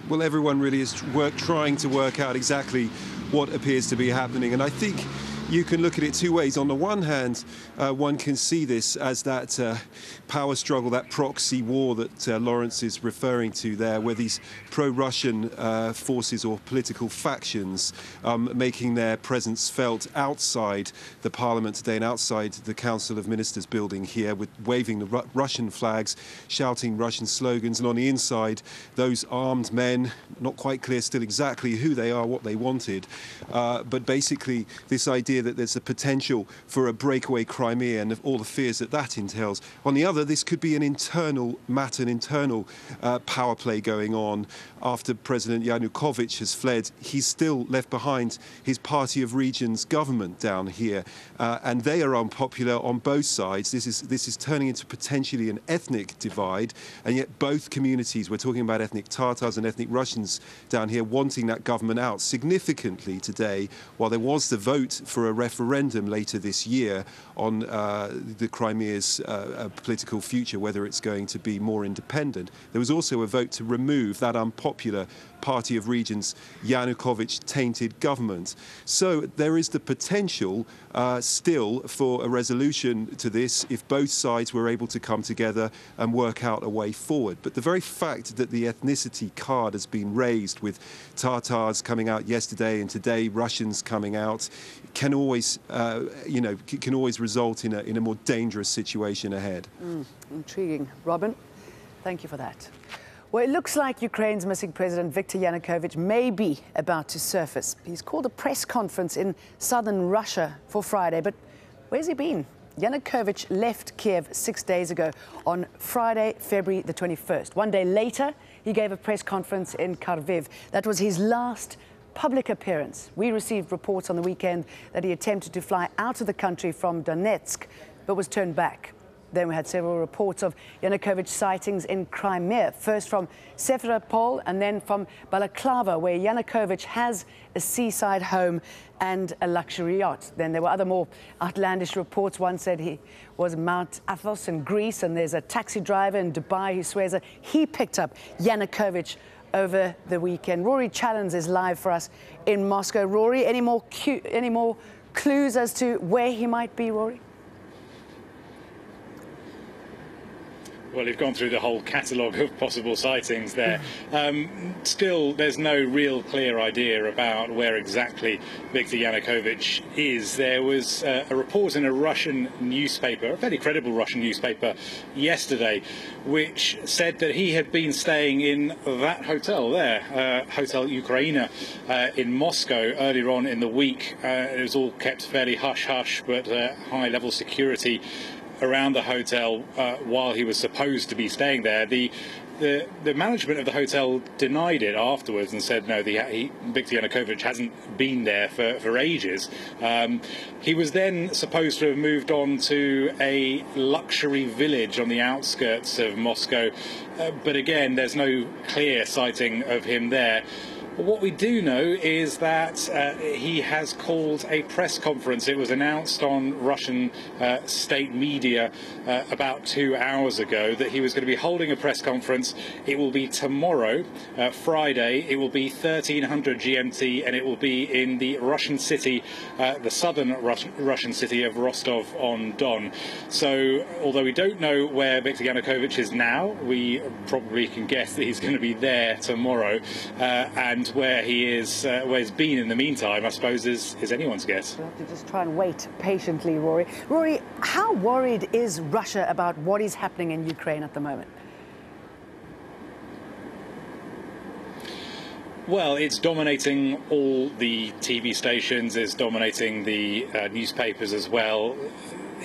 Well, everyone really is trying to work out exactly what appears to be happening, and I think you can look at it two ways. On the one hand, one can see this as that power struggle, that proxy war that Lawrence is referring to there, where these pro-Russian forces or political factions making their presence felt outside the parliament today and outside the Council of Ministers building here, with waving the Russian flags, shouting Russian slogans, and on the inside, those armed men, not quite clear still exactly who they are, what they wanted, but basically this idea that there's a potential for a breakaway Crimea and all the fears that that entails. On the other, this could be an internal matter, an internal power play going on. After President Yanukovych has fled, he's still left behind his Party of Regions government down here, and they are unpopular on both sides. This is turning into potentially an ethnic divide, and yet both communities, we're talking about ethnic Tatars and ethnic Russians down here, wanting that government out significantly today, while there was the vote for a referendum later this year on the Crimea's political future, whether it's going to be more independent. There was also a vote to remove that unpopular Party of Regions Yanukovych-tainted government. So there is the potential still for a resolution to this if both sides were able to come together and work out a way forward. But the very fact that the ethnicity card has been raised, with Tatars coming out yesterday and today Russians coming out, can always, can always result in a more dangerous situation ahead. Intriguing. Robin, thank you for that. Well, it looks like Ukraine's missing president, Viktor Yanukovych, may be about to surface. He's called a press conference in southern Russia for Friday, but where's he been? Yanukovych left Kiev 6 days ago on Friday, February the 21st. 1 day later, he gave a press conference in Kharkiv. That was his last public appearance. We received reports on the weekend that he attempted to fly out of the country from Donetsk, but was turned back. Then we had several reports of Yanukovych sightings in Crimea, first from Sevastopol and then from Balaclava, where Yanukovych has a seaside home and a luxury yacht. Then there were other more outlandish reports. One said he was Mount Athos in Greece, and there's a taxi driver in Dubai who swears that he picked up Yanukovych over the weekend. Rory Challens is live for us in Moscow. Rory, any more clues as to where he might be, Rory? Well, you've gone through the whole catalogue of possible sightings there. Still, there's no real clear idea about where exactly Viktor Yanukovych is. There was a report in a Russian newspaper, a fairly credible Russian newspaper, yesterday, which said that he had been staying in that hotel there, Hotel Ukraina, in Moscow earlier on in the week. It was all kept fairly hush-hush, but high-level security around the hotel while he was supposed to be staying there. The management of the hotel denied it afterwards and said no, Viktor Yanukovych hasn't been there for ages. He was then supposed to have moved on to a luxury village on the outskirts of Moscow, but again there's no clear sighting of him there. What we do know is that he has called a press conference. It was announced on Russian state media about 2 hours ago that he was going to be holding a press conference. It will be tomorrow, Friday. It will be 1300 GMT, and it will be in the Russian city, the southern Russian city of Rostov-on-Don. So, although we don't know where Viktor Yanukovych is now, we probably can guess that he's going to be there tomorrow, and where he is, where he's been in the meantime, I suppose, is anyone's guess. We'll have to just try and wait patiently, Rory. Rory, how worried is Russia about what is happening in Ukraine at the moment? Well, it's dominating all the TV stations, it's dominating the newspapers as well.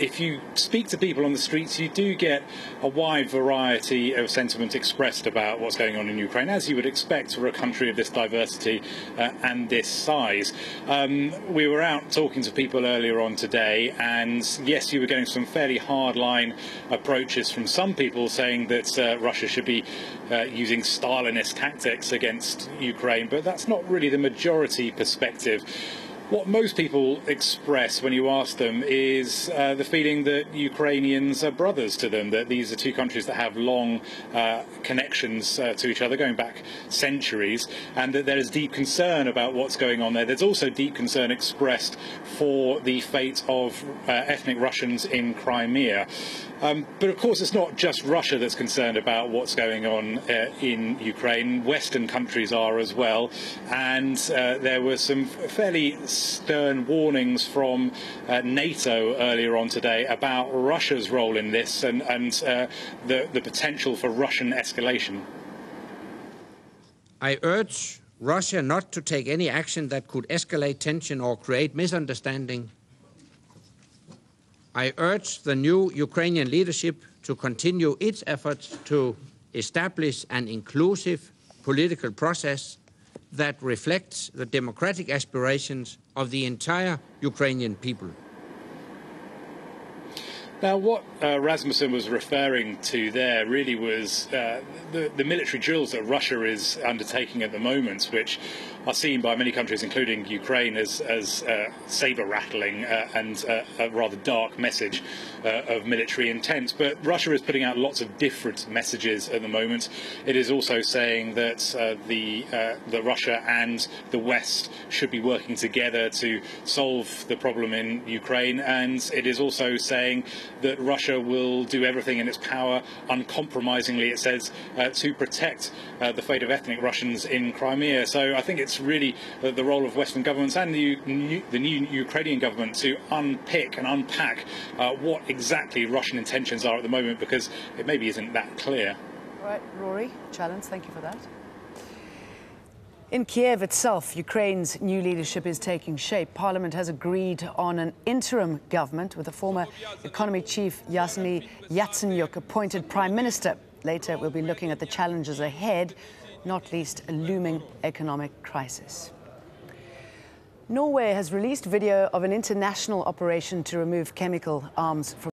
If you speak to people on the streets, you do get a wide variety of sentiment expressed about what's going on in Ukraine, as you would expect for a country of this diversity and this size. We were out talking to people earlier on today, and yes, you were getting some fairly hardline approaches from some people saying that Russia should be using Stalinist tactics against Ukraine, but that's not really the majority perspective. What most people express when you ask them is the feeling that Ukrainians are brothers to them, that these are two countries that have long connections to each other, going back centuries, and that there is deep concern about what's going on there. There's also deep concern expressed for the fate of ethnic Russians in Crimea. But of course, it's not just Russia that's concerned about what's going on in Ukraine. Western countries are as well. And there were some fairly stern warnings from NATO earlier on today about Russia's role in this and the potential for Russian escalation. I urge Russia not to take any action that could escalate tension or create misunderstanding. I urge the new Ukrainian leadership to continue its efforts to establish an inclusive political process that reflects the democratic aspirations of the entire Ukrainian people. Now, what Rasmussen was referring to there really was the military drills that Russia is undertaking at the moment, which are seen by many countries, including Ukraine, as saber-rattling and a rather dark message of military intent. But Russia is putting out lots of different messages at the moment. It is also saying that that Russia and the West should be working together to solve the problem in Ukraine, and it is also saying that Russia will do everything in its power, uncompromisingly, it says, to protect the fate of ethnic Russians in Crimea. So I think it's really the role of Western governments and the new Ukrainian government to unpick and unpack what exactly Russian intentions are at the moment, because it maybe isn't that clear. All right, Rory Challens, thank you for that. In Kiev itself, Ukraine's new leadership is taking shape. Parliament has agreed on an interim government with the former economy chief Yasny Yatsenyuk appointed prime minister. Later, we'll be looking at the challenges ahead, not least a looming economic crisis. Norway has released video of an international operation to remove chemical arms from